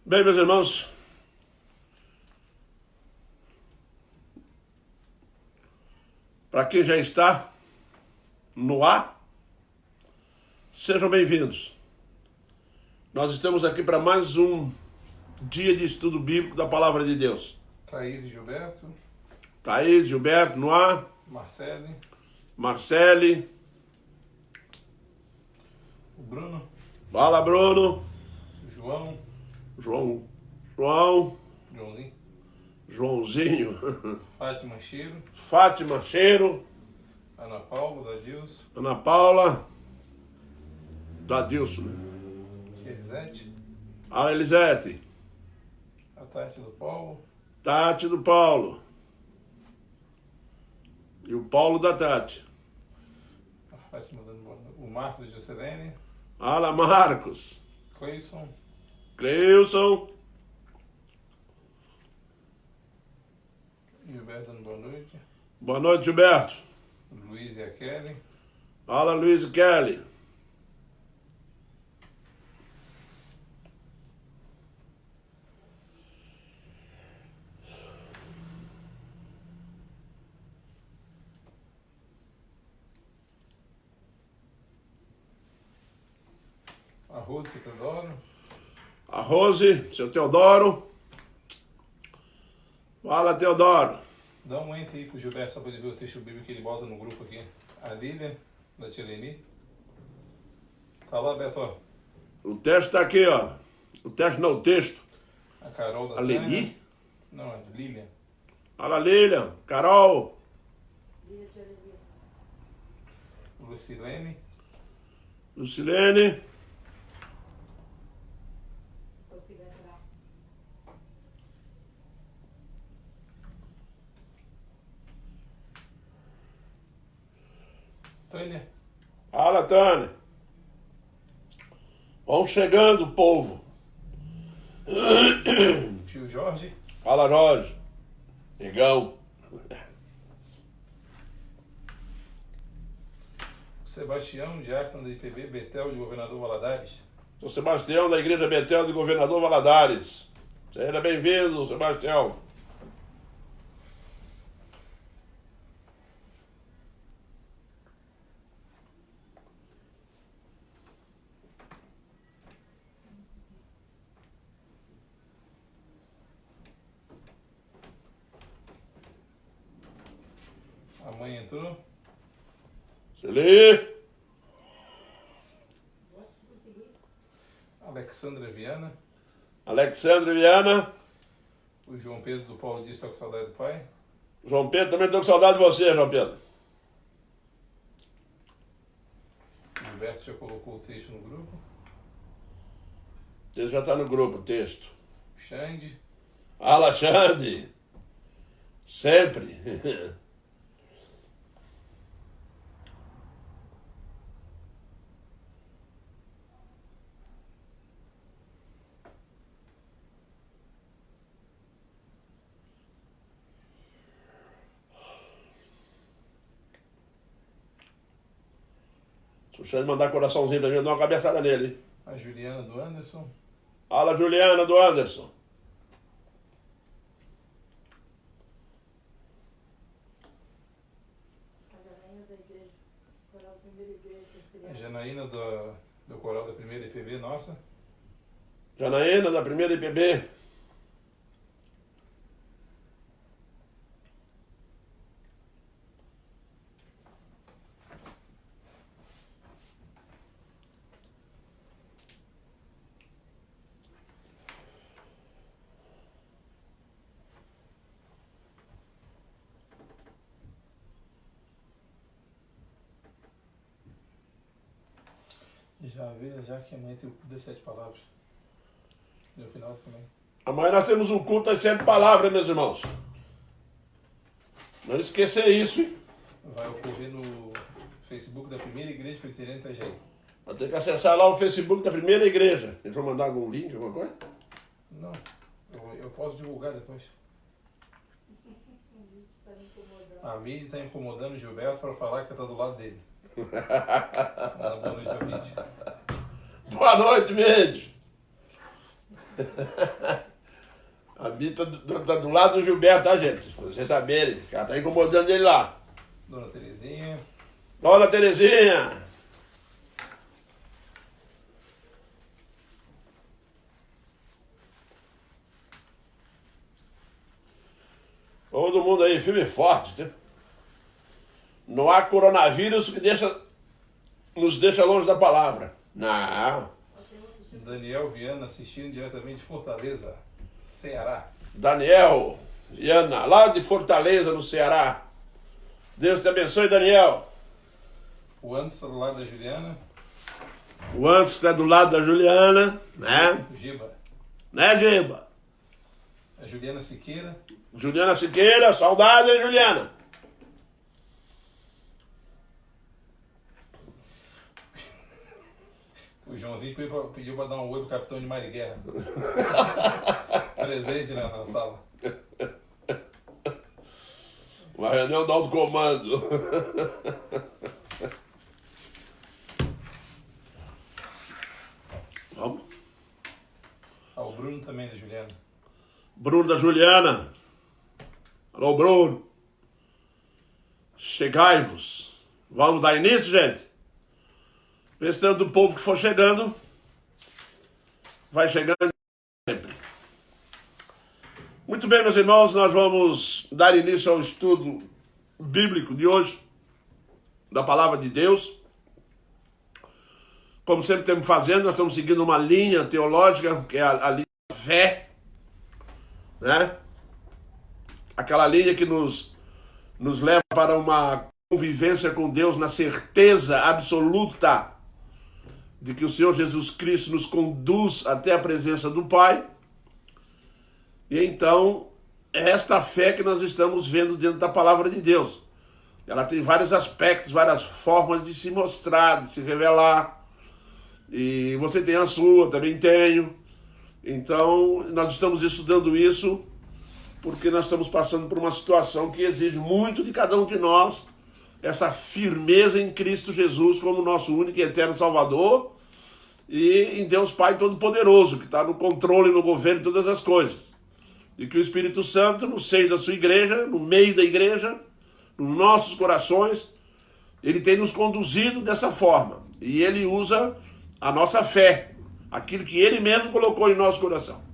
Bem, meus irmãos, para quem já está no ar, sejam bem-vindos. Nós estamos aqui para mais um dia de estudo bíblico da Palavra de Deus. Thaís e Gilberto. Thaís, Gilberto, no ar. Marcele. Marcele. O Bruno. Fala, Bruno. João. Joãozinho. Fátima Cheiro. Fátima Cheiro. Ana Paula, Dadilson. Ana Paula. Dadilson, né? Elisete. A Elisete. A Tati do Paulo. Tati do Paulo. E o Paulo da Tati. A Fátima dando boa noite. O Marcos de Jocelene. Ala Marcos. Cleison. Cleilson. Gilberto dando boa noite. Boa noite, Gilberto. Luiz e a Kelly. Fala, Luiz e Kelly. A Rose e Teodoro. A Rose, seu Teodoro. Fala, Teodoro. Dá um enter aí pro Gilberto só pra ele ver o texto bíblico que ele bota no grupo aqui. A Lília, da Tia Leni. Tá lá, Beto, ó. O texto tá aqui, ó. O texto não, o texto. A Carol da A Leni? Tânia. Não, a Lília. Fala, Lilian. Carol. Lucilene. Lucilene. Tânia. Fala, Tânia. Vão chegando, povo. Tio Jorge. Fala, Jorge. Negão. Sebastião, diácono da IPB, Betel de Governador Valadares. Sou Sebastião, da Igreja Betel de Governador Valadares. Seja bem-vindo, Sebastião. A mãe entrou. Celi. Alexandra Viana. Alexandre Viana. O João Pedro do Paulo Dias está com saudade do pai. João Pedro, também estou com saudade de você, João Pedro. O Gilberto já colocou o texto no grupo. O texto já está no grupo, o texto. Xande. Fala, Xande. Sempre. Se o Xande mandar coraçãozinho pra mim, eu dou uma cabeçada nele, hein? A Juliana do Anderson. Fala, Juliana do Anderson. A Janaína do Coral da Primeira IPB, nossa. Janaína, da primeira IPB. Já que amanhã tem o culto das 7 palavras. No final também. Amanhã nós temos o culto das 7 palavras, meus irmãos. Não esquecer isso, hein? Vai ocorrer no Facebook da Primeira Igreja Presbiteriana Itajaí. Vai ter que acessar lá o Facebook da primeira igreja. Eles vão mandar algum link, alguma coisa? Não, eu posso divulgar depois. A mídia está incomodando o Gilberto para falar que está do lado dele. Manda boa noite ao vídeo. Boa noite, Mendes. A Bia tá do lado do Gilberto, tá, gente? Pra vocês saberem. Ela tá incomodando ele lá. Dona Terezinha. Dona Terezinha! Todo mundo aí, firme e forte, né? Não há coronavírus que nos deixa longe da palavra. Não. Daniel Viana assistindo diretamente de Fortaleza, Ceará. Daniel Viana, lá de Fortaleza, no Ceará. Deus te abençoe, Daniel. O Anderson do lado da Juliana. O Anderson está do lado da Juliana, né? O Giba. Né, Giba? A Juliana Siqueira. Juliana Siqueira, saudade, hein, Juliana? O Joãozinho pediu para dar um oi pro capitão de Marighella. Presente na sala. Uma reunião do alto comando. Vamos? O Bruno também, da Juliana. Bruno da Juliana. Alô, Bruno. Chegai-vos. Vamos dar início, gente? Vê se tanto do povo que for chegando, vai chegando sempre. Muito bem, meus irmãos, nós vamos dar início ao estudo bíblico de hoje, da palavra de Deus. Como sempre estamos fazendo, nós estamos seguindo uma linha teológica, que é a linha da fé, né? Aquela linha que nos leva para uma convivência com Deus na certeza absoluta de que o Senhor Jesus Cristo nos conduz até a presença do Pai. E então, é esta fé que nós estamos vendo dentro da palavra de Deus. Ela tem vários aspectos, várias formas de se mostrar, de se revelar. E você tem a sua, também tenho. Então, nós estamos estudando isso porque nós estamos passando por uma situação que exige muito de cada um de nós, essa firmeza em Cristo Jesus como nosso único e eterno Salvador, e em Deus Pai Todo-Poderoso, que está no controle, no governo de todas as coisas. E que o Espírito Santo, no seio da sua igreja, no meio da igreja, nos nossos corações, ele tem nos conduzido dessa forma. E ele usa a nossa fé, aquilo que ele mesmo colocou em nosso coração.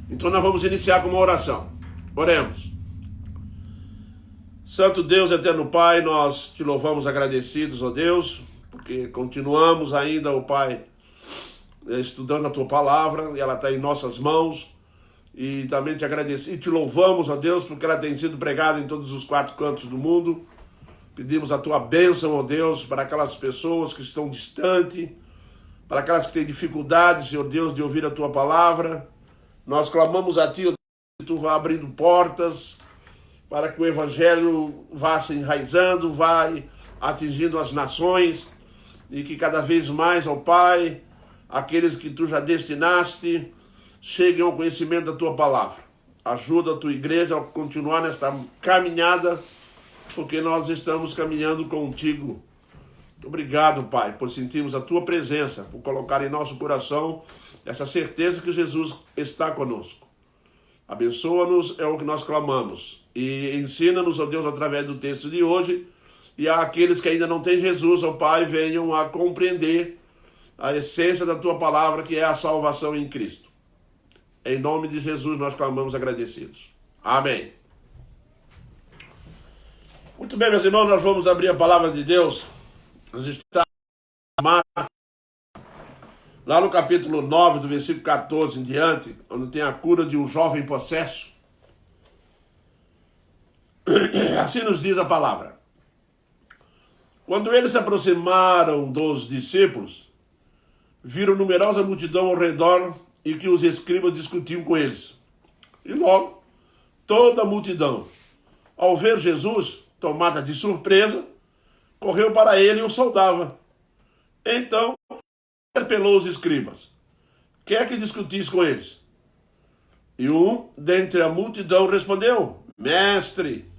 Então nós vamos iniciar com uma oração. Oremos. Santo Deus, eterno Pai, nós te louvamos agradecidos, ó Deus, porque continuamos ainda, ó Pai, estudando a tua palavra, e ela está em nossas mãos, e também te agradecemos e te louvamos, ó Deus, porque ela tem sido pregada em todos os 4 cantos do mundo. Pedimos a tua bênção, ó Deus, para aquelas pessoas que estão distantes, para aquelas que têm dificuldades, Senhor Deus, de ouvir a tua palavra. Nós clamamos a ti, ó Deus, que tu vá abrindo portas, para que o Evangelho vá se enraizando, vá atingindo as nações, e que cada vez mais, ó Pai, aqueles que tu já destinaste, cheguem ao conhecimento da tua palavra. Ajuda a tua igreja a continuar nesta caminhada, porque nós estamos caminhando contigo. Muito obrigado, Pai, por sentirmos a tua presença, por colocar em nosso coração essa certeza que Jesus está conosco. Abençoa-nos, é o que nós clamamos. E ensina-nos, ó Deus, através do texto de hoje, e àqueles que ainda não têm Jesus, ó Pai, venham a compreender a essência da tua palavra, que é a salvação em Cristo. Em nome de Jesus nós clamamos agradecidos. Amém. Muito bem, meus irmãos, nós vamos abrir a palavra de Deus. Nós estamos lá no capítulo 9, do versículo 14 em diante, onde tem a cura de um jovem possesso. Assim nos diz a palavra. Quando eles se aproximaram dos discípulos, viram numerosa multidão ao redor e que os escribas discutiam com eles. E logo, toda a multidão, ao ver Jesus, tomada de surpresa, correu para ele e o saudava. Então, interpelou os escribas. Quer que discutis com eles? E um dentre a multidão respondeu: Mestre,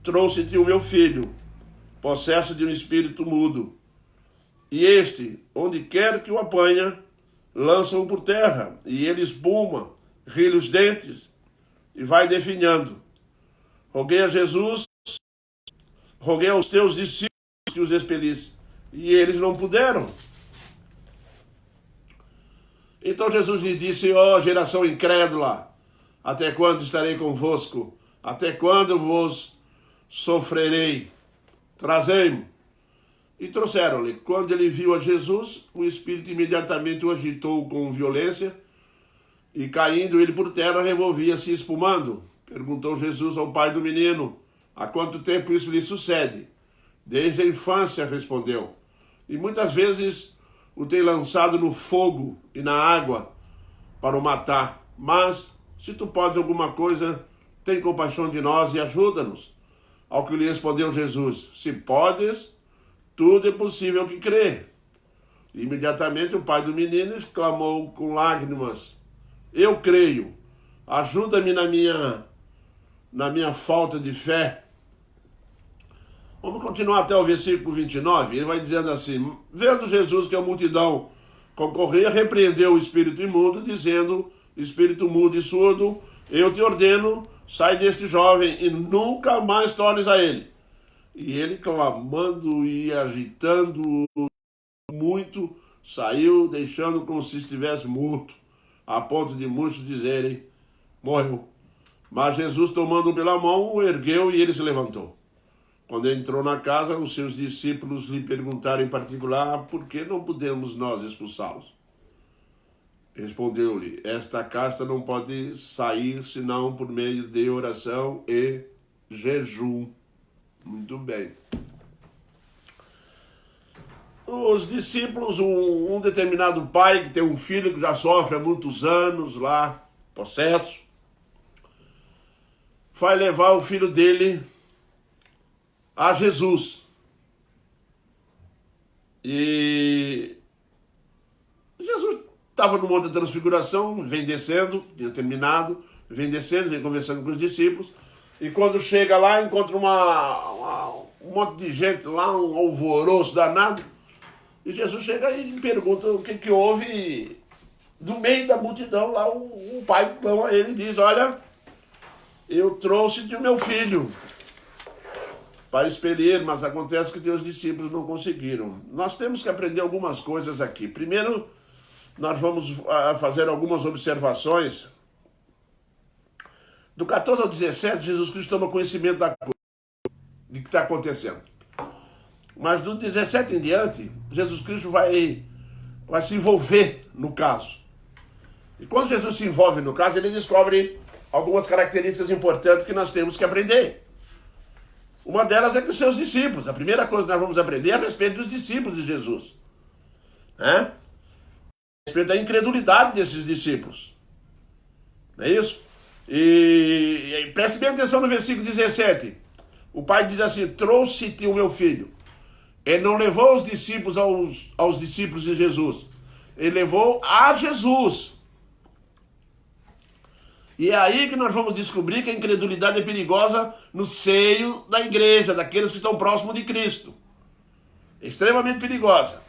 trouxe-te o meu filho, possesso de um espírito mudo. E este, onde quer que o apanha, lança-o por terra, e ele espuma, rilha os dentes e vai definhando. Roguei a Jesus, roguei aos teus discípulos que os expelisse, e eles não puderam. Então Jesus lhe disse: ó geração incrédula, até quando estarei convosco? Até quando vos sofrerei? Trazei-mo. E trouxeram-lhe. Quando ele viu a Jesus, o Espírito imediatamente o agitou com violência, e caindo ele por terra, revolvia-se espumando. Perguntou Jesus ao pai do menino: há quanto tempo isso lhe sucede? Desde a infância, respondeu. E muitas vezes o tem lançado no fogo e na água para o matar. Mas, se tu podes alguma coisa, tem compaixão de nós e ajuda-nos. Ao que lhe respondeu Jesus: se podes, tudo é possível que crê. Imediatamente o pai do menino exclamou com lágrimas: eu creio, ajuda-me na minha falta de fé. Vamos continuar até o versículo 29. Ele vai dizendo assim: vendo Jesus que a multidão concorria, repreendeu o espírito imundo, dizendo: espírito mudo e surdo, eu te ordeno, sai deste jovem e nunca mais tornes a ele. E ele, clamando e agitando muito, saiu, deixando como se estivesse morto, a ponto de muitos dizerem: morreu. Mas Jesus, tomando-o pela mão, o ergueu e ele se levantou. Quando entrou na casa, os seus discípulos lhe perguntaram em particular: por que não podemos nós expulsá-los? Respondeu-lhe: esta casta não pode sair senão por meio de oração e jejum. Muito bem. Os discípulos, um determinado pai que tem um filho que já sofre há muitos anos lá, possesso, vai levar o filho dele a Jesus. E Jesus estava no Monte da Transfiguração, vem descendo, tinha terminado, vem descendo, vem conversando com os discípulos, e quando chega lá, encontra um monte de gente lá, um alvoroço danado, e Jesus chega e me pergunta o que houve, e do meio da multidão lá, o pai clama a ele e diz: olha, eu trouxe-te o meu filho para expelir, mas acontece que teus discípulos não conseguiram. Nós temos que aprender algumas coisas aqui. Primeiro, nós vamos fazer algumas observações. Do 14 ao 17, Jesus Cristo toma conhecimento da coisa, de que está acontecendo. Mas do 17 em diante, Jesus Cristo vai se envolver no caso. E quando Jesus se envolve no caso, ele descobre algumas características importantes que nós temos que aprender. Uma delas é que seus discípulos, a primeira coisa que nós vamos aprender é a respeito dos discípulos de Jesus. Né? A respeito da incredulidade desses discípulos. Não é isso? E preste bem atenção no versículo 17. O pai diz assim: trouxe-te o meu filho. Ele não levou os discípulos aos discípulos de Jesus. Ele levou a Jesus. E é aí que nós vamos descobrir que a incredulidade é perigosa no seio da igreja, daqueles que estão próximos de Cristo. Extremamente perigosa.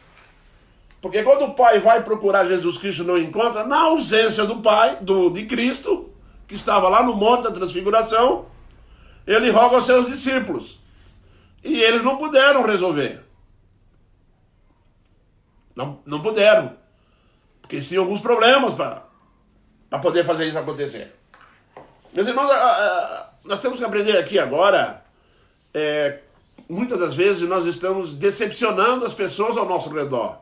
Porque quando o pai vai procurar Jesus Cristo e não encontra, na ausência do pai, de Cristo, que estava lá no Monte da Transfiguração, ele roga aos seus discípulos. E eles não puderam resolver. Não puderam. Porque tinham alguns problemas para poder fazer isso acontecer. Meus irmãos, nós temos que aprender aqui agora, muitas das vezes nós estamos decepcionando as pessoas ao nosso redor.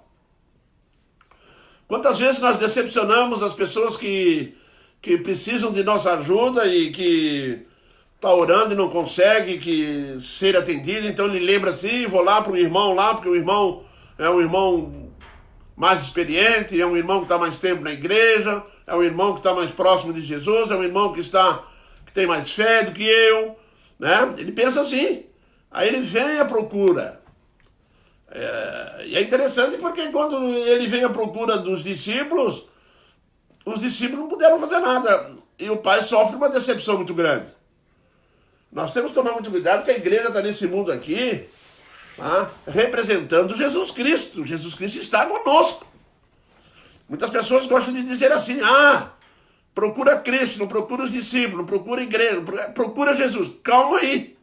Quantas vezes nós decepcionamos as pessoas que precisam de nossa ajuda e que está orando e não consegue ser atendido, então ele lembra assim: vou lá para o irmão lá, porque o irmão é um irmão mais experiente, é um irmão que está mais tempo na igreja, é um irmão que está mais próximo de Jesus, é um irmão que tem mais fé do que eu, né? Ele pensa assim. Aí ele vem à procura. E é interessante porque quando ele vem à procura dos discípulos, os discípulos não puderam fazer nada. E o pai sofre uma decepção muito grande. Nós temos que tomar muito cuidado que a igreja está nesse mundo aqui, tá, representando Jesus Cristo. Jesus Cristo está conosco. Muitas pessoas gostam de dizer assim: Procura Cristo, não procura os discípulos, não procura a igreja, procura Jesus. Calma aí.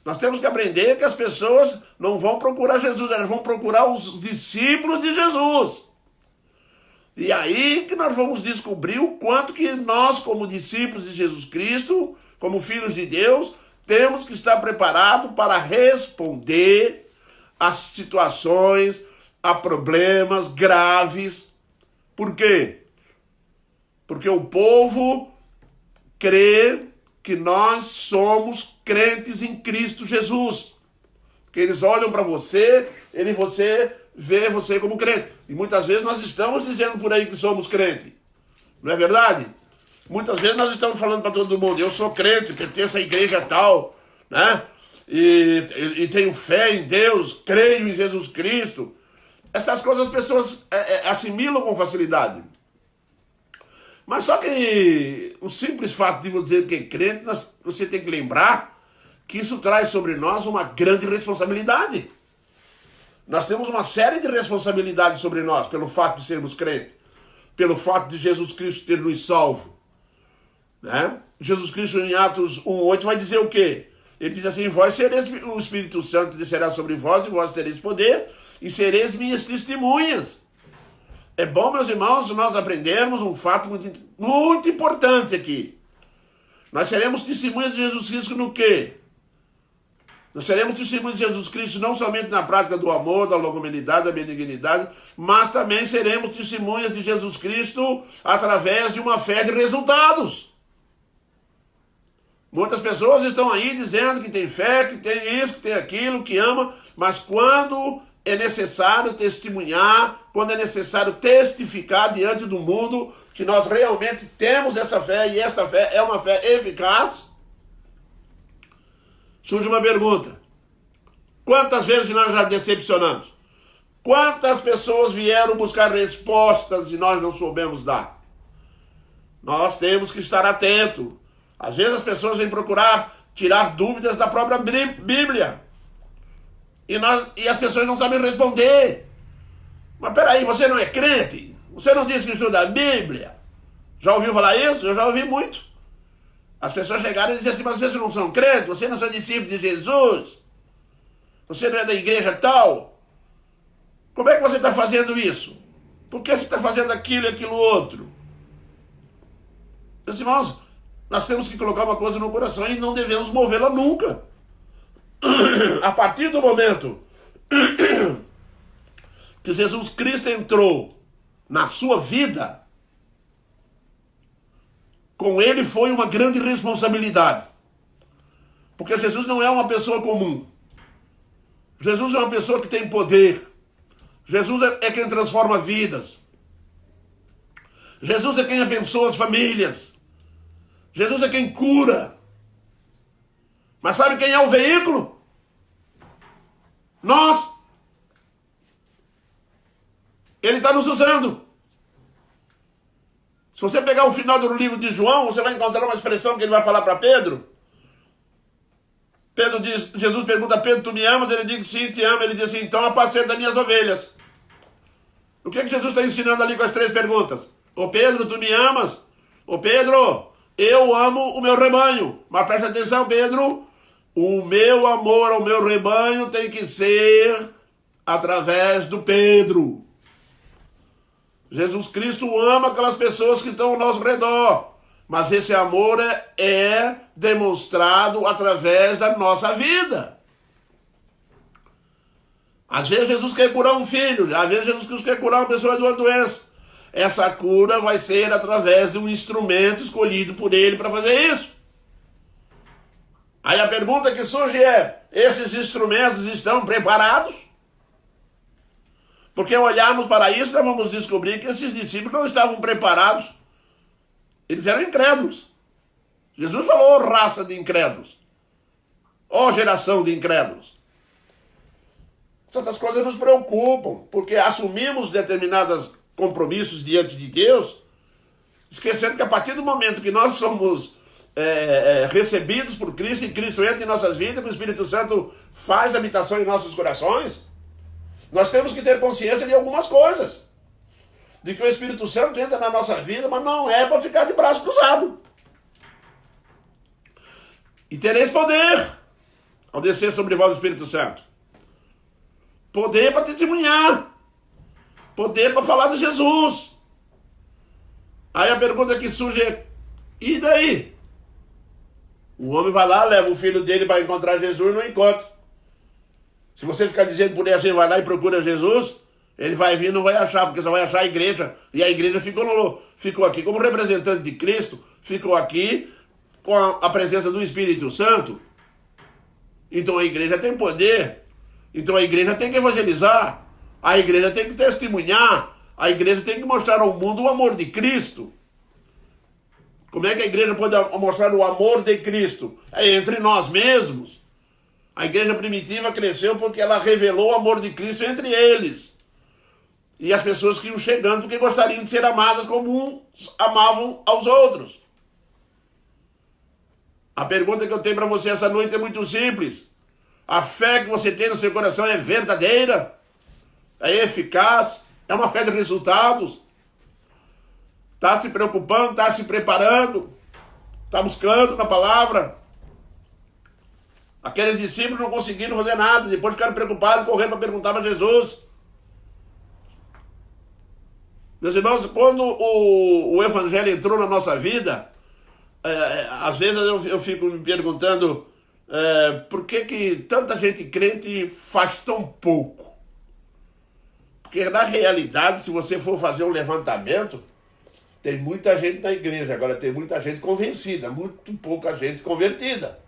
Nós temos que aprender que as pessoas não vão procurar Jesus, elas vão procurar os discípulos de Jesus. E aí que nós vamos descobrir o quanto que nós, como discípulos de Jesus Cristo, como filhos de Deus, temos que estar preparados para responder às situações, a problemas graves. Por quê? Porque o povo crê que nós somos crentes em Cristo Jesus. Que eles olham para você, você vê você como crente. E muitas vezes nós estamos dizendo por aí que somos crentes. Não é verdade? Muitas vezes nós estamos falando para todo mundo, eu sou crente, pertenço à igreja tal, né? E tenho fé em Deus, creio em Jesus Cristo. Essas coisas as pessoas assimilam com facilidade. Mas só que o simples fato de você dizer que é crente, você tem que lembrar que isso traz sobre nós uma grande responsabilidade. Nós temos uma série de responsabilidades sobre nós, pelo fato de sermos crentes, pelo fato de Jesus Cristo ter nos salvo. Né? Jesus Cristo em Atos 1:8 vai dizer o quê? Ele diz assim, vós sereis, o Espírito Santo descerá sobre vós, e vós tereis poder, e sereis minhas testemunhas. É bom, meus irmãos, nós aprendemos um fato muito importante aqui. Nós seremos testemunhas de Jesus Cristo no quê? Nós seremos testemunhas de Jesus Cristo não somente na prática do amor, da longanimidade, da benignidade, mas também seremos testemunhas de Jesus Cristo através de uma fé de resultados. Muitas pessoas estão aí dizendo que tem fé, que tem isso, que tem aquilo, que ama, mas quando é necessário testemunhar, quando é necessário testificar diante do mundo que nós realmente temos essa fé e essa fé é uma fé eficaz, surge uma pergunta. Quantas vezes nós já decepcionamos? Quantas pessoas vieram buscar respostas e nós não soubemos dar? Nós temos que estar atentos. Às vezes as pessoas vêm procurar tirar dúvidas da própria Bíblia. E as pessoas não sabem responder. Mas peraí, você não é crente? Você não disse que estuda a Bíblia? Já ouviu falar isso? Eu já ouvi muito. As pessoas chegaram e diziam assim, mas vocês não são crentes? Você não são discípulos de Jesus? Você não é da igreja tal? Como é que você está fazendo isso? Por que você está fazendo aquilo e aquilo outro? Meus irmãos, nós temos que colocar uma coisa no coração e não devemos movê-la nunca. A partir do momento que Jesus Cristo entrou na sua vida, com ele foi uma grande responsabilidade. Porque Jesus não é uma pessoa comum. Jesus é uma pessoa que tem poder. Jesus é quem transforma vidas. Jesus é quem abençoa as famílias. Jesus é quem cura. Mas sabe quem é o veículo? Nós. Ele está nos usando. Se você pegar o final do livro de João, você vai encontrar uma expressão que ele vai falar para Pedro. Pedro diz, Jesus pergunta a Pedro, tu me amas? Ele diz, sim, te amo. Ele diz assim, então apacenta as minhas ovelhas. O que Jesus está ensinando ali com as 3 perguntas? Ô Pedro, tu me amas? Ô Pedro, eu amo o meu rebanho. Mas presta atenção, Pedro, o meu amor ao meu rebanho tem que ser através do Pedro. Jesus Cristo ama aquelas pessoas que estão ao nosso redor. Mas esse amor é demonstrado através da nossa vida. Às vezes Jesus quer curar um filho, às vezes Jesus quer curar uma pessoa de uma doença. Essa cura vai ser através de um instrumento escolhido por ele para fazer isso. Aí a pergunta que surge é, esses instrumentos estão preparados? Porque olharmos para isso, nós vamos descobrir que esses discípulos não estavam preparados. Eles eram incrédulos. Jesus falou, oh, raça de incrédulos. Ó, geração de incrédulos. Essas coisas nos preocupam, porque assumimos determinados compromissos diante de Deus, esquecendo que a partir do momento que nós somos recebidos por Cristo, e Cristo entra em nossas vidas, que o Espírito Santo faz habitação em nossos corações, nós temos que ter consciência de algumas coisas. de que o Espírito Santo entra na nossa vida, mas não é para ficar de braço cruzado. E tereis poder ao descer sobre vós o Espírito Santo. Poder para testemunhar. Poder para falar de Jesus. Aí a pergunta que surge é, e daí? O homem vai lá, leva o filho dele para encontrar Jesus e não encontra. Se você ficar dizendo por aí assim, vai lá e procura Jesus, ele vai vir e não vai achar, porque só vai achar a igreja. E a igreja ficou aqui como representante de Cristo, ficou aqui com a presença do Espírito Santo. Então a igreja tem poder. Então a igreja tem que evangelizar. A igreja tem que testemunhar. A igreja tem que mostrar ao mundo o amor de Cristo. Como é que a igreja pode mostrar o amor de Cristo? É entre nós mesmos. A igreja primitiva cresceu porque ela revelou o amor de Cristo entre eles. E as pessoas que iam chegando porque gostariam de ser amadas como uns amavam aos outros. A pergunta que eu tenho para você essa noite é muito simples. A fé que você tem no seu coração é verdadeira? É eficaz? É uma fé de resultados? Está se preocupando? Está se preparando? Está buscando na palavra? Aqueles discípulos não conseguiram fazer nada. Depois ficaram preocupados e correram para perguntar para Jesus. Meus irmãos, quando o Evangelho entrou na nossa vida, às vezes eu fico me perguntando por que tanta gente crente faz tão pouco? Porque na realidade, se você for fazer um levantamento, tem muita gente na igreja, agora tem muita gente convencida, muito pouca gente convertida.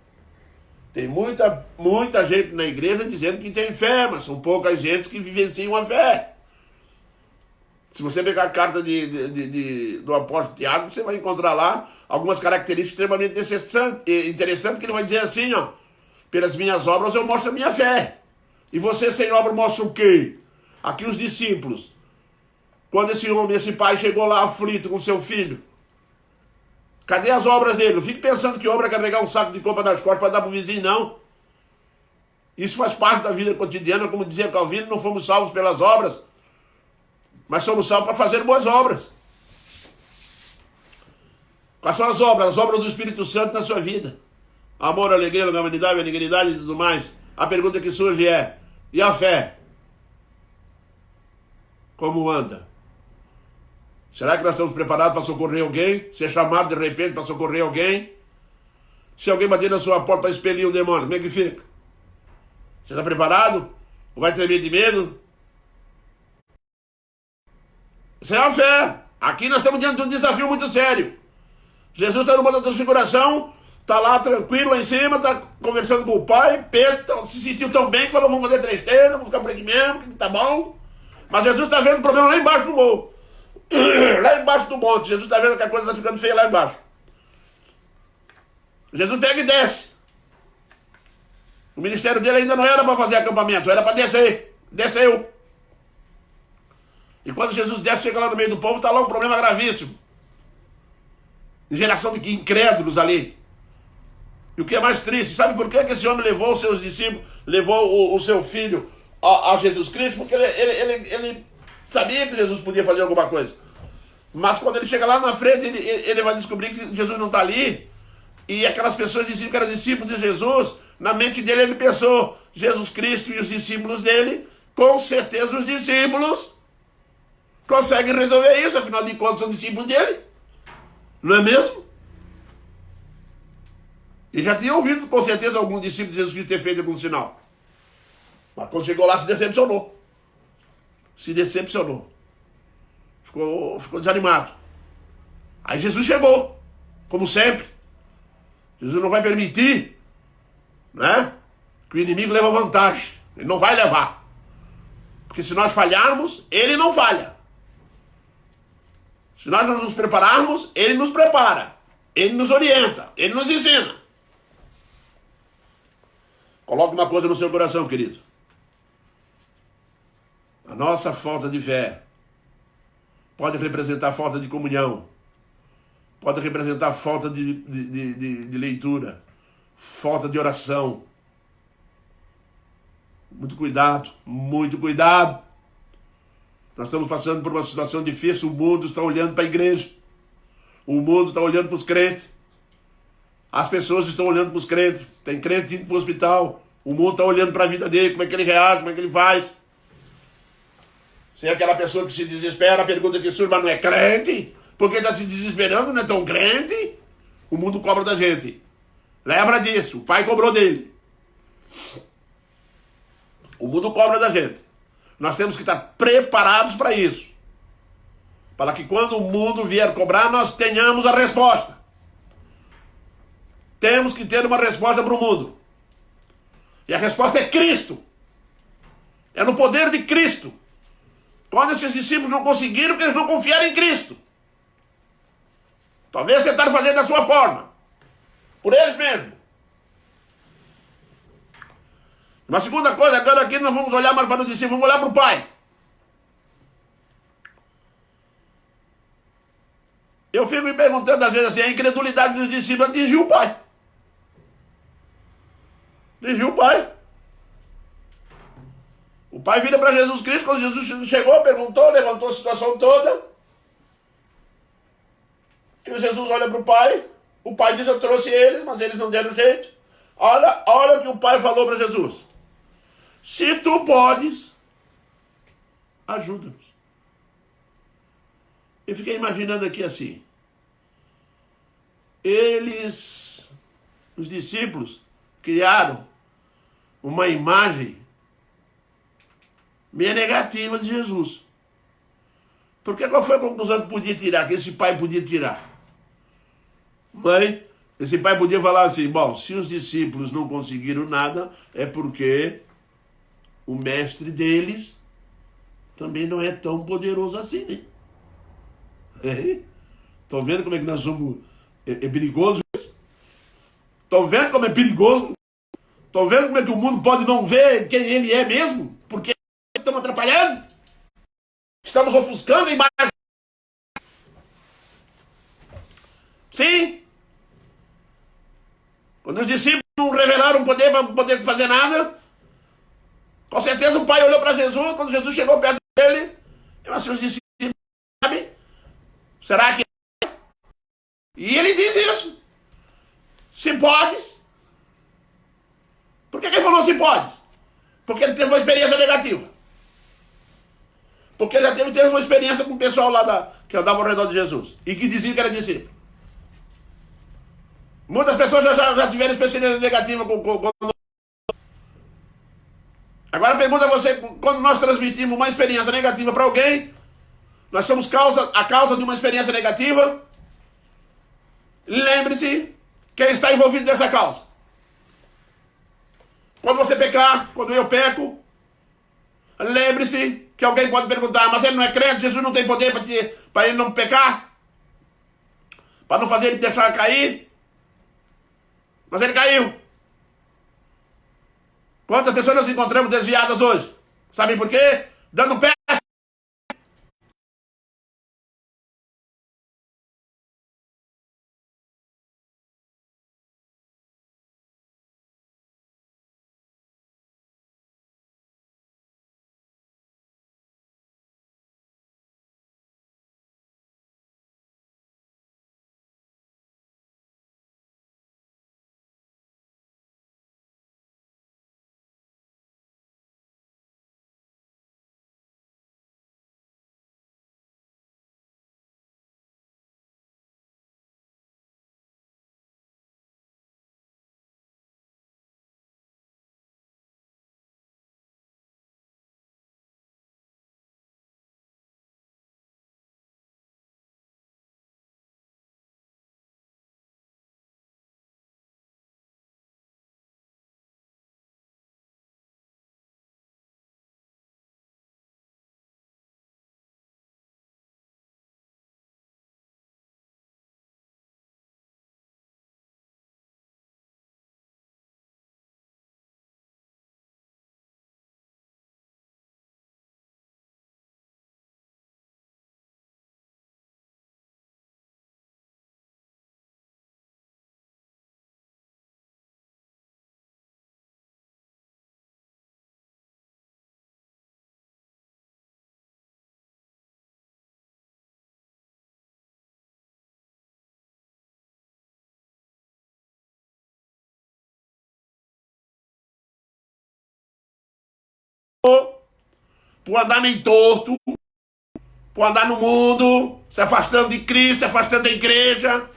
Tem muita gente na igreja dizendo que tem fé, mas são poucas gentes que vivenciam a fé. Se você pegar a carta do apóstolo Tiago, você vai encontrar lá algumas características extremamente interessantes, que ele vai dizer assim, ó, pelas minhas obras eu mostro a minha fé. E você sem obra mostra o quê? Aqui os discípulos. Quando esse pai chegou lá aflito com seu filho, cadê as obras dele? Não fique pensando que obra é carregar um saco de compra nas costas para dar para o vizinho, não. Isso faz parte da vida cotidiana, como dizia Calvino, não fomos salvos pelas obras, mas somos salvos para fazer boas obras. Quais são as obras? As obras do Espírito Santo na sua vida. Amor, alegria, longanimidade, benignidade e tudo mais. A pergunta que surge é, e a fé? Como anda? Será que nós estamos preparados para socorrer alguém? Ser chamado de repente para socorrer alguém? Se alguém bater na sua porta para expelir um demônio, como é que fica? Você está preparado? Ou vai tremer de medo? Isso é a fé. Aqui nós estamos diante de um desafio muito sério. Jesus está numa transfiguração, está lá tranquilo lá em cima, está conversando com o Pai, Pedro se sentiu tão bem que falou, vamos fazer 3 tendas, vamos ficar por aqui mesmo, que tá bom. Mas Jesus está vendo o problema lá embaixo do morro. Lá embaixo do monte. Jesus está vendo que a coisa está ficando feia lá embaixo. Jesus pega e desce. O ministério dele ainda não era para fazer acampamento, era para descer. Desceu. E quando Jesus desce, chega lá no meio do povo, está lá um problema gravíssimo. Geração de incrédulos ali. E o que é mais triste, sabe por que esse homem levou os seus discípulos, levou o seu filho a Jesus Cristo? Porque ele sabia que Jesus podia fazer alguma coisa. Mas quando ele chega lá na frente, ele vai descobrir que Jesus não está ali. E aquelas pessoas diziam que eram discípulos de Jesus. Na mente dele ele pensou, Jesus Cristo e os discípulos dele, com certeza os discípulos conseguem resolver isso. Afinal de contas são discípulos dele. Não é mesmo? E já tinha ouvido com certeza algum discípulo de Jesus Cristo ter feito algum sinal. Mas quando chegou lá se decepcionou. Se decepcionou. Ficou desanimado. Aí Jesus chegou, como sempre. Jesus não vai permitir, né, que o inimigo leve vantagem. Ele não vai levar. Porque se nós falharmos, ele não falha. Se nós não nos prepararmos, ele nos prepara. Ele nos orienta. Ele nos ensina. Coloque uma coisa no seu coração, querido. A nossa falta de fé pode representar falta de comunhão, pode representar falta de leitura, falta de oração. Muito cuidado, muito cuidado. Nós estamos passando por uma situação difícil, o mundo está olhando para a igreja. O mundo está olhando para os crentes. As pessoas estão olhando para os crentes. Tem crente indo para o hospital. O mundo está olhando para a vida dele, como é que ele reage, como é que ele faz. Se é aquela pessoa que se desespera, pergunta que mas não é crente? Por que está se desesperando? Não é tão crente? O mundo cobra da gente. Lembra disso, o pai cobrou dele. O mundo cobra da gente. Nós temos que estar preparados para isso. Para que quando o mundo vier cobrar, nós tenhamos a resposta. Temos que ter uma resposta para o mundo. E a resposta é Cristo. É no poder de Cristo. Quando esses discípulos não conseguiram, porque eles não confiaram em Cristo. Talvez tentaram fazer da sua forma. Por eles mesmos. Uma segunda coisa, agora aqui nós vamos olhar mais para o discípulo, vamos olhar para o Pai. Eu fico me perguntando às vezes assim, a incredulidade dos discípulos atingiu o Pai. Atingiu o Pai. O Pai vira para Jesus Cristo, quando Jesus chegou, perguntou, levantou a situação toda. E Jesus olha para o Pai diz, eu trouxe eles, mas eles não deram jeito. Olha o que o Pai falou para Jesus. Se tu podes, ajuda-nos. Eu fiquei imaginando aqui assim. Os discípulos, criaram uma imagem meio negativa de Jesus. Porque qual foi a conclusão que podia tirar, que esse pai podia tirar? Mãe, esse pai podia falar assim, bom, se os discípulos não conseguiram nada, é porque o mestre deles também não é tão poderoso assim, né? Estão vendo como é que nós somos... É perigoso isso? Estão vendo como é perigoso? Estão vendo como é que o mundo pode não ver quem ele é mesmo? Porque estamos atrapalhando? Estamos ofuscando a imagem. Sim. Quando os discípulos não revelaram poder para poder fazer nada, com certeza o pai olhou para Jesus, quando Jesus chegou perto dele, eu assim, os discípulos, sabe? Será que... E ele diz isso. Se podes. Por que ele falou se podes? Porque ele teve uma experiência negativa. Porque ele já teve uma experiência com o pessoal lá que andava ao redor de Jesus. E que dizia que era discípulo. Muitas pessoas já tiveram experiência negativa com... Agora pergunta a você, quando nós transmitimos uma experiência negativa para alguém, nós somos a causa de uma experiência negativa. Lembre-se quem está envolvido nessa causa. Quando você pecar, quando eu peco, lembre-se que alguém pode perguntar, mas ele não é crente, Jesus não tem poder para ele não pecar? Para não fazer ele deixar cair? Mas ele caiu. Quantas pessoas nós encontramos desviadas hoje? Sabem por quê? Dando pé por andar meio torto, por andar no mundo, se afastando de Cristo, se afastando da igreja.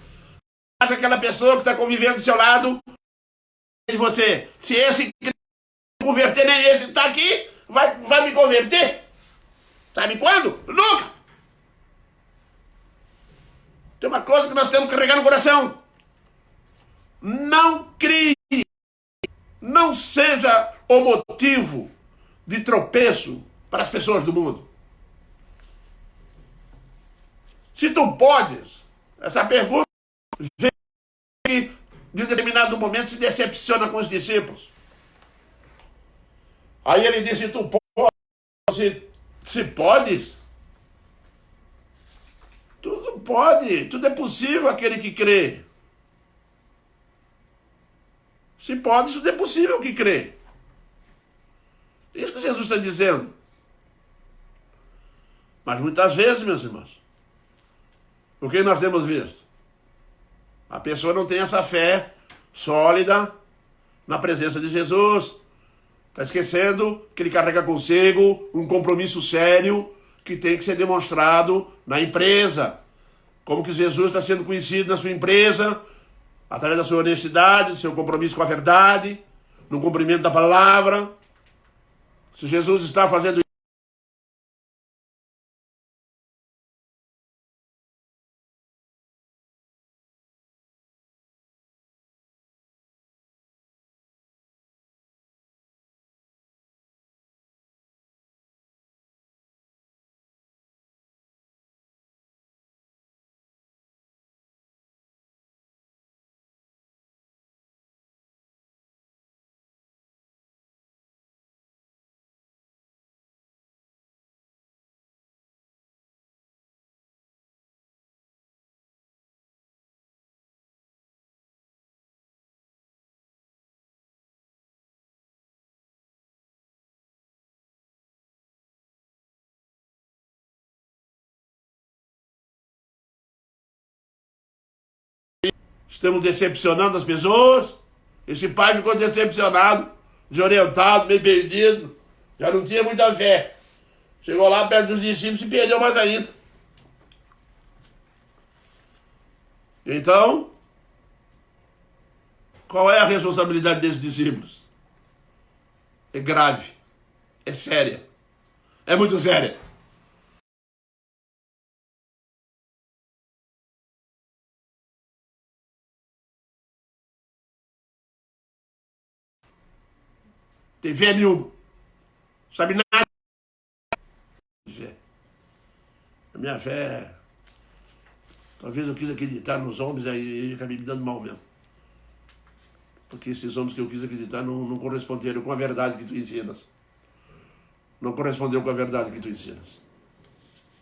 Acha aquela pessoa que está convivendo do seu lado de você. Se esse converter, nem esse está aqui, vai me converter? Sabe quando? Nunca! Tem uma coisa que nós temos que carregar no coração. Não crie. Não seja o motivo de tropeço para as pessoas do mundo. Se tu podes, essa pergunta vem que de um determinado momento se decepciona com os discípulos. Aí ele disse, tu pode, se podes, tudo pode, tudo é possível aquele que crê. Se pode, tudo é possível que crê. Isso que Jesus está dizendo. Mas muitas vezes, meus irmãos, o que nós temos visto? A pessoa não tem essa fé sólida na presença de Jesus. Está esquecendo que ele carrega consigo um compromisso sério que tem que ser demonstrado na empresa. Como que Jesus está sendo conhecido na sua empresa? Através da sua honestidade, do seu compromisso com a verdade, no cumprimento da palavra. Se Jesus está fazendo isso, estamos decepcionando as pessoas. Esse pai ficou decepcionado, desorientado, meio perdido. Já não tinha muita fé. Chegou lá perto dos discípulos e perdeu mais ainda. Então, qual é a responsabilidade desses discípulos? É grave. É séria. É muito séria. Tem fé nenhuma. Sabe nada de fé. A minha fé... Talvez eu quis acreditar nos homens, aí acabei me dando mal mesmo. Porque esses homens que eu quis acreditar não corresponderam com a verdade que tu ensinas. Não correspondeu com a verdade que tu ensinas.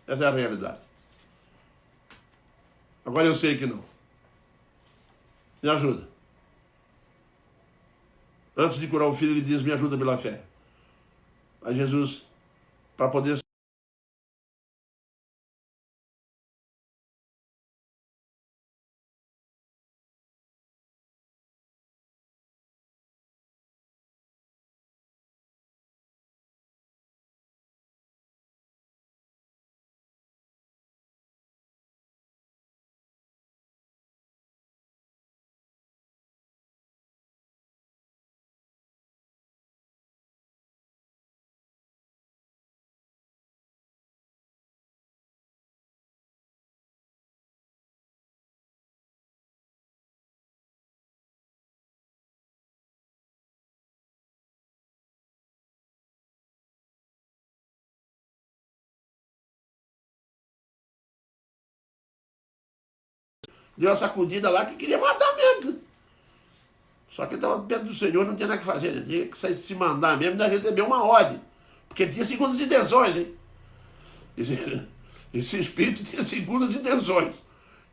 Essa é a realidade. Agora eu sei que não. Me ajuda. Antes de curar o filho, ele diz, me ajuda pela fé. Aí Jesus, para poder... Deu uma sacudida lá que queria matar mesmo. Só que ele estava perto do Senhor, não tinha nada que fazer. Ele tinha que se mandar mesmo, ainda receber uma ordem. Porque ele tinha segundas intenções, hein? Esse espírito tinha segundas intenções.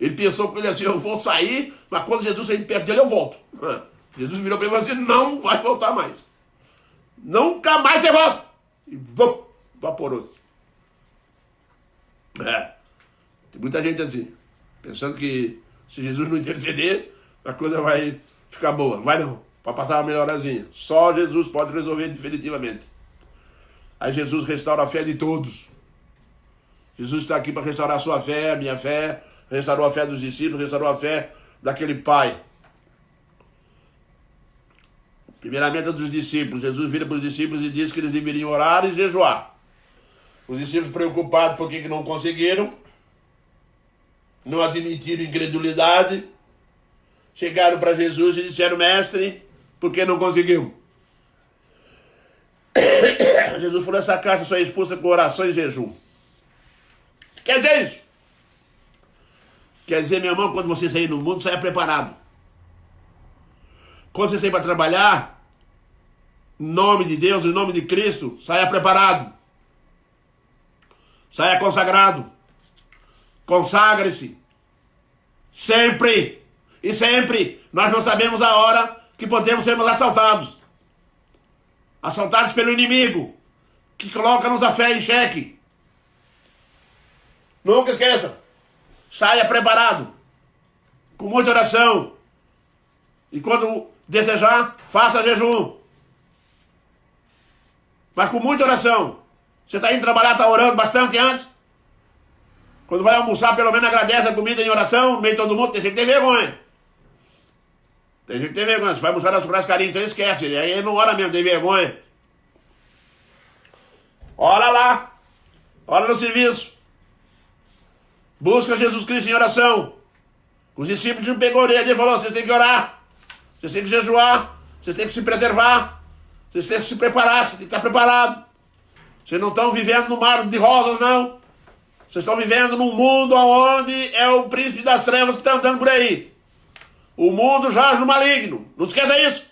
Ele pensou com ele assim, eu vou sair, mas quando Jesus sair perto dele, eu volto. Jesus virou para ele e falou assim, não vai voltar mais. Nunca mais você volta. E vaporou-se. Tem muita gente assim, pensando que se Jesus não interceder, a coisa vai ficar boa. Vai não, para passar uma melhorazinha. Só Jesus pode resolver definitivamente. Aí Jesus restaura a fé de todos. Jesus está aqui para restaurar a sua fé, a minha fé, restaurou a fé dos discípulos, restaurou a fé daquele pai. Primeiramente dos discípulos. Jesus vira para os discípulos e diz que eles deveriam orar e jejuar. Os discípulos preocupados por que não conseguiram, não admitiram incredulidade, chegaram para Jesus e disseram: mestre, por que não conseguiu? Jesus falou: essa caixa só é expulsa com oração e jejum. Quer dizer isso? Quer dizer, meu irmão, quando você sair no mundo, saia preparado. Quando você sair para trabalhar, em nome de Deus, em nome de Cristo, saia preparado. Saia consagrado. Consagre-se. Sempre. E sempre. Nós não sabemos a hora que podemos sermos assaltados. Assaltados pelo inimigo, que coloca-nos a fé em xeque. Nunca esqueça. Saia preparado. Com muita oração. E quando desejar, faça jejum. Mas com muita oração. Você está indo trabalhar, está orando bastante antes? Quando vai almoçar, pelo menos agradece a comida em oração, no meio de todo mundo. Tem gente que tem vergonha. Tem gente que tem vergonha. Se vai almoçar na churrascaria, então esquece. Aí ele não ora mesmo, tem vergonha. Ora lá. Ora no serviço. Busca Jesus Cristo em oração. Os discípulos não pegou a orelha e falou: vocês têm que orar. Vocês têm que jejuar. Vocês têm que se preservar. Vocês têm que se preparar. Vocês têm que estar preparados. Vocês não estão vivendo no mar de rosas, não. Vocês estão vivendo num mundo onde é o príncipe das trevas que está andando por aí. O mundo jaz no maligno. Não esqueça isso.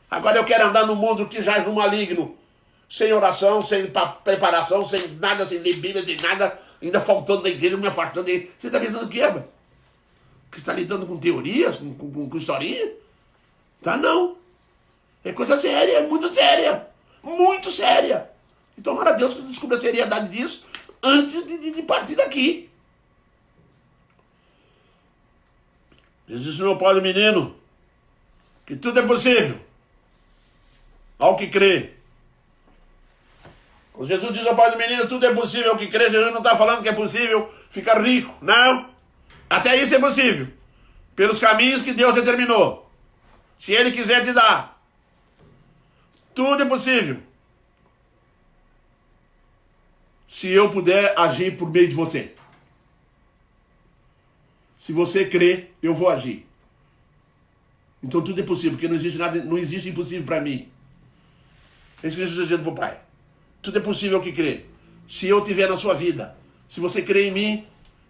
Agora eu quero andar no mundo que jaz no maligno. Sem oração, sem preparação, sem nada, sem bebida, sem nada. Ainda faltando da igreja, me afastando da igreja. Você está lidando com o quê, mano? Você está lidando com teorias, com historinha? Tá, não. É coisa séria, muito séria. Muito séria. Então, ora a Deus que descubra a seriedade disso antes de partir daqui. Jesus ensinou ao pai do menino que tudo é possível ao que crê. Quando Jesus diz ao pai do menino tudo é possível ao que crê, Jesus não está falando que é possível ficar rico. Não. Até isso é possível. Pelos caminhos que Deus determinou. Se Ele quiser te dar. Tudo é possível. Se eu puder agir por meio de você. Se você crê, eu vou agir. Então tudo é possível, porque não existe nada, não existe impossível para mim. É isso que Jesus está dizendo para o Pai. Tudo é possível que crê. Se eu tiver na sua vida, se você crê em mim,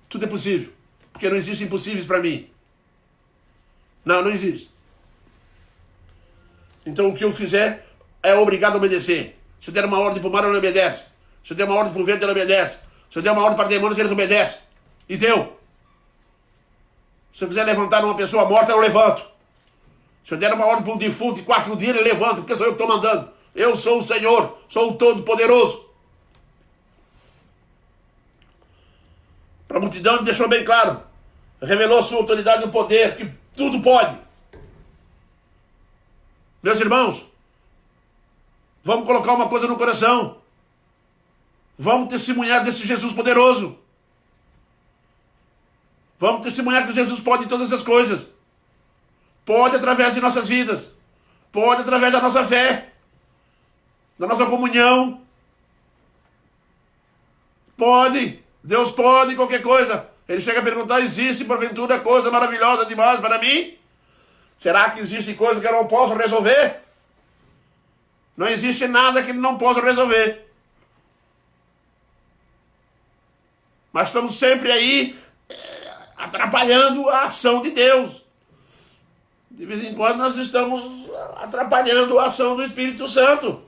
tudo é possível. Porque não existem impossíveis para mim. Não, não existe. Então o que eu fizer é obrigado a obedecer. Se eu der uma ordem para o mar, ele obedece. Se eu der uma ordem para o vento, ele obedece. Se eu der uma ordem para demônios, ele obedece. E deu. Se eu quiser levantar uma pessoa morta, eu levanto. Se eu der uma ordem para um defunto em 4 dias, ele levanta, porque sou eu que estou mandando. Eu sou o Senhor, sou o Todo-Poderoso. Para a multidão ele deixou bem claro. Revelou sua autoridade e o poder, que tudo pode. Meus irmãos, vamos colocar uma coisa no coração. Vamos testemunhar desse Jesus poderoso. Vamos testemunhar que Jesus pode todas as coisas. Pode através de nossas vidas. Pode através da nossa fé. Da nossa comunhão. Pode. Deus pode qualquer coisa. Ele chega a perguntar: existe porventura coisa maravilhosa demais para mim? Será que existe coisa que eu não posso resolver? Não existe nada que ele não possa resolver. Mas estamos sempre aí atrapalhando a ação de Deus. De vez em quando nós estamos atrapalhando a ação do Espírito Santo.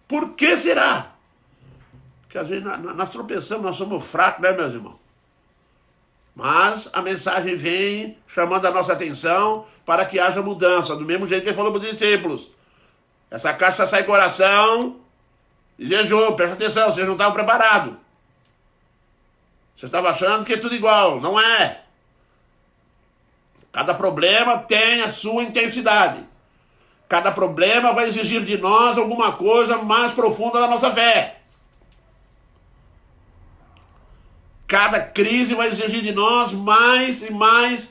Por que será? Porque às vezes nós tropeçamos, nós somos fracos, né, meus irmãos? Mas a mensagem vem chamando a nossa atenção para que haja mudança. Do mesmo jeito que ele falou para os discípulos. Essa caixa sai com oração e jejum. Presta atenção, vocês não estavam preparados. Vocês estavam achando que é tudo igual. Não é. Cada problema tem a sua intensidade. Cada problema vai exigir de nós alguma coisa mais profunda da nossa fé. Cada crise vai exigir de nós mais e mais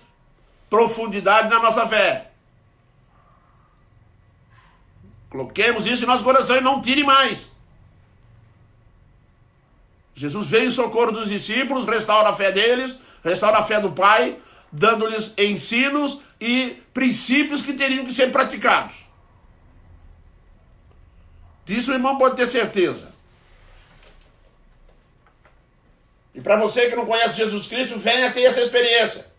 profundidade na nossa fé. Coloquemos isso em nosso coração e não tire mais. Jesus veio em socorro dos discípulos, restaura a fé deles, restaura a fé do Pai, dando-lhes ensinos e princípios que teriam que ser praticados. Disso o irmão pode ter certeza. E para você que não conhece Jesus Cristo, venha ter essa experiência.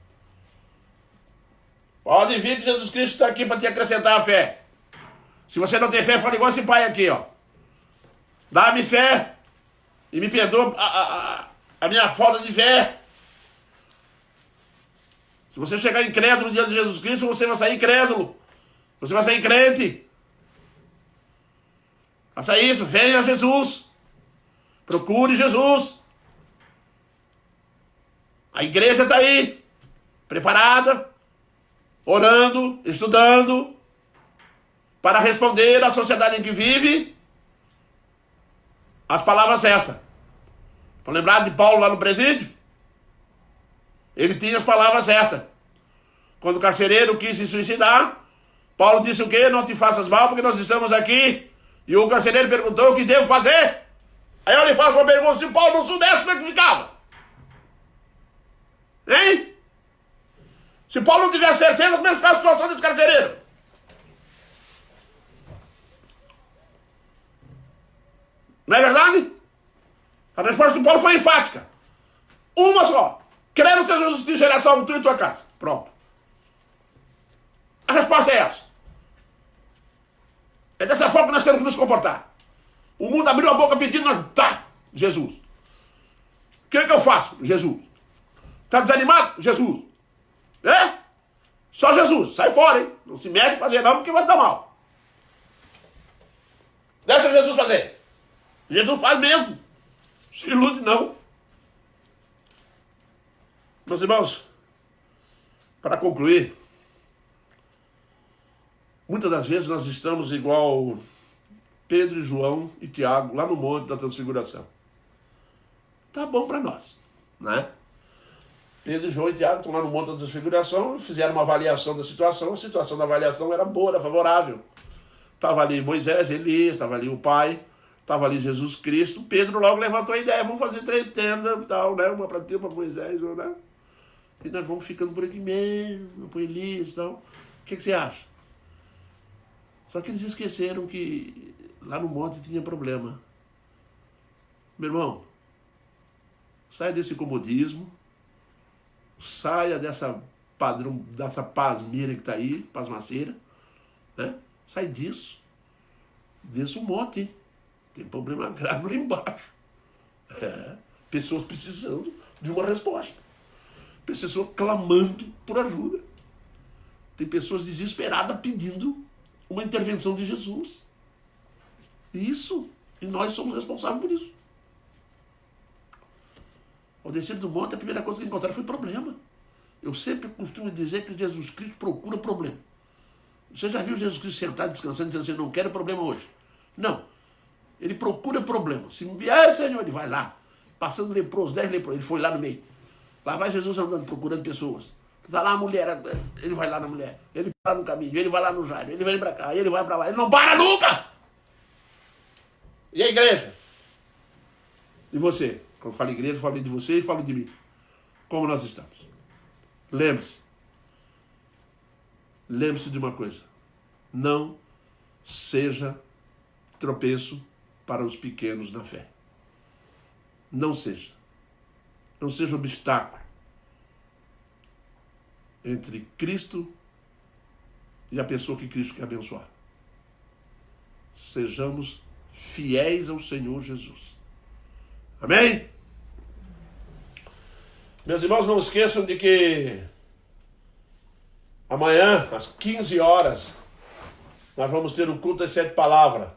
Pode vir que Jesus Cristo está aqui para te acrescentar a fé. Se você não tem fé, fala igual esse pai aqui, ó. Dá-me fé e me perdoa a minha falta de fé. Se você chegar incrédulo diante de Jesus Cristo, você vai sair incrédulo. Você vai sair crente. Faça isso, venha a Jesus. Procure Jesus. A igreja está aí, preparada, orando, estudando, para responder à sociedade em que vive as palavras certas. Estão lembrados de Paulo lá no presídio? Ele tinha as palavras certas. Quando o carcereiro quis se suicidar, Paulo disse o quê? Não te faças mal porque nós estamos aqui. E o carcereiro perguntou o que devo fazer. Aí eu lhe faço uma pergunta, se Paulo não soubesse, como é que ficava? Hein? Se Paulo não tiver certeza, como é que fica a situação desse carcereiro? Não é verdade? A resposta do Paulo foi enfática. Uma só. Crendo que Jesus Cristo será salvo tu e tua casa. Pronto. A resposta é essa. É dessa forma que nós temos que nos comportar. O mundo abriu a boca pedindo, nós tá, Jesus. O que é que eu faço? Jesus. Tá desanimado? Jesus. É? Só Jesus. Sai fora, hein? Não se mete a fazer não, porque vai dar mal. Deixa Jesus fazer. Jesus faz mesmo. Se ilude não. Meus irmãos, para concluir, muitas das vezes nós estamos igual Pedro, João e Tiago lá no Monte da Transfiguração. Tá bom para nós, né? Pedro, João e Tiago estão lá no Monte da Transfiguração, fizeram uma avaliação da situação, a situação da avaliação era boa, era favorável. Estava ali Moisés, Elias, estava ali o Pai, estava ali Jesus Cristo. Pedro logo levantou a ideia, vamos fazer 3 tendas, tal, né? Uma para ti, uma para Moisés, né? E nós vamos ficando por aqui mesmo, por Elias e tal. O que você acha? Só que eles esqueceram que lá no monte tinha problema. Meu irmão, saia desse comodismo, saia dessa padrão, dessa pasmeira que está aí, pasmaceira, né? Sai disso. Desça um monte, hein? Tem problema grave lá embaixo. Pessoas precisando de uma resposta. Pessoas clamando por ajuda. Tem pessoas desesperadas pedindo uma intervenção de Jesus. Isso. E nós somos responsáveis por isso. Ao descer do monte, a primeira coisa que encontraram foi problema. Eu sempre costumo dizer que Jesus Cristo procura problema. Você já viu Jesus Cristo sentado, descansando, dizendo assim, não quero problema hoje? Não. Ele procura problema. Se vier, Senhor, ele vai lá. Passando leproso, 10 leprosos, ele foi lá no meio. Lá vai Jesus andando, procurando pessoas. Está lá a mulher, ele vai lá na mulher. Ele para no caminho, ele vai lá no Jairo, ele vem para cá, ele vai para lá. Ele não para nunca! E a igreja? E você? Quando eu falo igreja, eu falo de você e falo de mim. Como nós estamos? Lembre-se. Lembre-se de uma coisa. Não seja tropeço para os pequenos na fé. Não seja. Não seja obstáculo entre Cristo e a pessoa que Cristo quer abençoar. Sejamos fiéis ao Senhor Jesus. Amém? Meus irmãos, não esqueçam de que amanhã, às 15 horas, nós vamos ter o culto das 7 palavras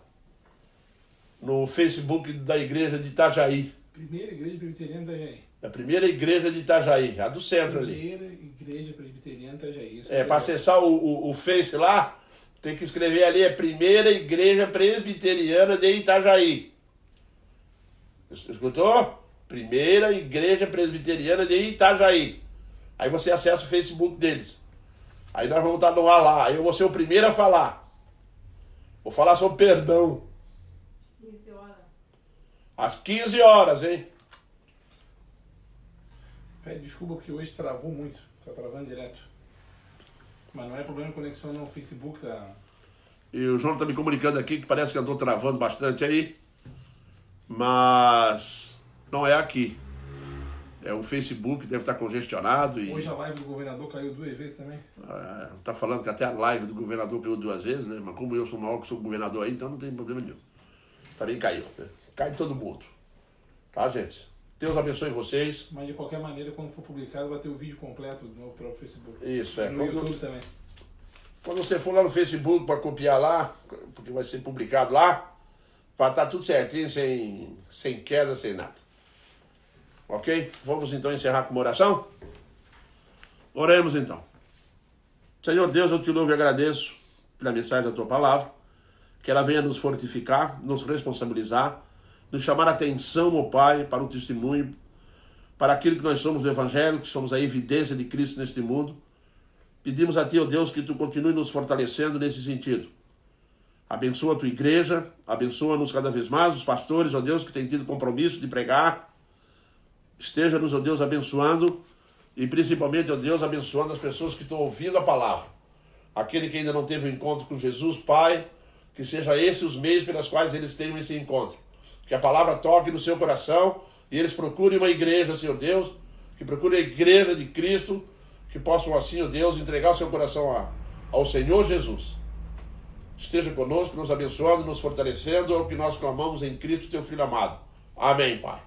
no Facebook da igreja de Itajaí. Primeira igreja presbiteriana de Itajaí. A primeira igreja de Itajaí, a do centro ali. Primeira igreja presbiteriana de Itajaí. Para acessar o Face lá, Tem que escrever ali, é Primeira Igreja Presbiteriana de Itajaí. Escutou? Primeira Igreja Presbiteriana de Itajaí. Aí você acessa o Facebook deles. Aí nós vamos estar no ar lá. Aí eu vou ser o primeiro a falar. Vou falar sobre perdão. 15 horas. Às 15 horas, hein? Pede desculpa porque hoje travou muito. Tá travando direto. Mas não é problema de conexão no Facebook, tá? E o João tá me comunicando aqui que parece que andou travando bastante aí. Mas não é aqui. É o Facebook, deve estar congestionado. E Hoje a live do governador caiu 2 vezes também. tá falando que até a live do governador caiu 2 vezes, né? Mas como eu sou maior que sou governador aí, então não tem problema nenhum. Também caiu, né? Cai todo mundo. Tá, gente? Deus abençoe vocês. Mas de qualquer maneira, quando for publicado, vai ter o vídeo completo no próprio Facebook. Isso, é. No YouTube também. Quando você for lá no Facebook para copiar lá, porque vai ser publicado lá, vai estar tudo certinho, sem queda, sem nada. Ok? Vamos então encerrar com uma oração? Oremos então. Senhor Deus, eu te louvo e agradeço pela mensagem da tua palavra, que ela venha nos fortificar, nos responsabilizar, nos chamar a atenção, ó Pai, para o testemunho, para aquilo que nós somos do Evangelho, que somos a evidência de Cristo neste mundo. Pedimos a Ti, ó Deus, que Tu continue nos fortalecendo nesse sentido. Abençoa a Tua igreja, abençoa-nos cada vez mais, os pastores, ó Deus, que têm tido compromisso de pregar. Esteja-nos, ó Deus, abençoando e principalmente, ó Deus, abençoando as pessoas que estão ouvindo a palavra. Aquele que ainda não teve o encontro com Jesus, Pai, que seja esse os meios pelos quais eles tenham esse encontro. Que a palavra toque no seu coração e eles procurem uma igreja, Senhor Deus, que procurem a igreja de Cristo, que possam assim, ó Deus, entregar o seu coração ao Senhor Jesus. Esteja conosco, nos abençoando, nos fortalecendo, é o que nós clamamos em Cristo, Teu Filho amado. Amém, Pai.